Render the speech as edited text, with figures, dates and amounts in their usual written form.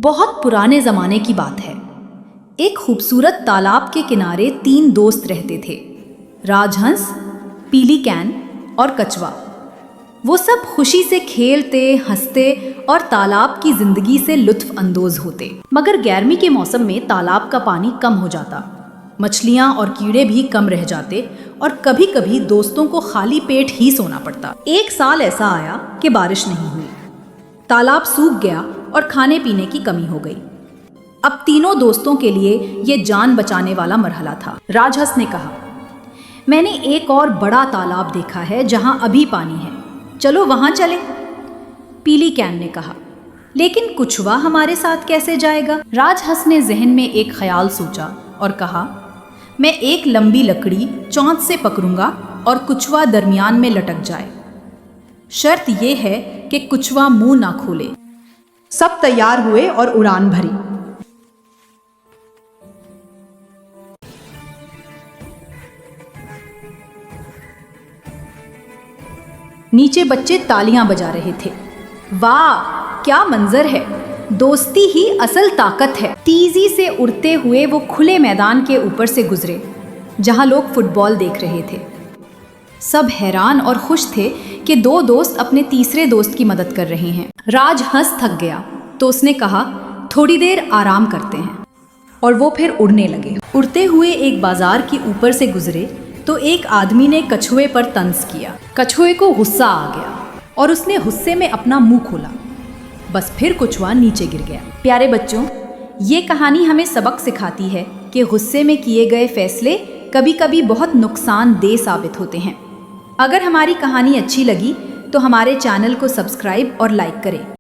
बहुत पुराने ज़माने की बात है। एक खूबसूरत तालाब के किनारे 3 दोस्त रहते थे, राजहंस, पीली कैन और कछुआ। वो सब खुशी से खेलते, हंसते और तालाब की जिंदगी से लुत्फ अंदोज होते। मगर गर्मी के मौसम में तालाब का पानी कम हो जाता, मछलियाँ और कीड़े भी कम रह जाते और कभी कभी दोस्तों को खाली पेट ही सोना पड़ता। एक साल ऐसा आया कि बारिश नहीं हुई, तालाब सूख गया और खाने पीने की कमी हो गई। अब तीनों दोस्तों के लिए ये जान बचाने वाला मरहला था। राजहंस ने कहा, मैंने एक और बड़ा तालाब देखा है जहां अभी पानी है, चलो वहां चले। पीली कैन ने कहा, लेकिन कछुआ हमारे साथ कैसे जाएगा? राजहंस ने जहन में एक ख्याल सोचा और कहा, मैं एक लंबी लकड़ी चोंच से पकड़ूंगा और कछुआ दरमियान में लटक जाए। शर्त यह है कि कछुआ मुंह ना खोले। सब तैयार हुए और उड़ान भरी। नीचे बच्चे तालियां बजा रहे थे। वाह, क्या मंजर है! दोस्ती ही असल ताकत है। तेजी से उड़ते हुए वो खुले मैदान के ऊपर से गुजरे जहां लोग फुटबॉल देख रहे थे। सब हैरान और खुश थे कि 2 दोस्त अपने तीसरे दोस्त की मदद कर रहे हैं। राजहंस थक गया तो उसने कहा, थोड़ी देर आराम करते हैं, और वो फिर उड़ने लगे। उड़ते हुए एक बाजार के ऊपर से गुजरे तो एक आदमी ने कछुए पर तंज किया। कछुए को गुस्सा आ गया और उसने गुस्से में अपना मुंह खोला। बस फिर कछुआ नीचे गिर गया। प्यारे बच्चों, ये कहानी हमें सबक सिखाती है कि गुस्से में किए गए फैसले कभी कभी बहुत नुकसानदेह साबित होते हैं। अगर हमारी कहानी अच्छी लगी तो हमारे चैनल को सब्सक्राइब और लाइक करें।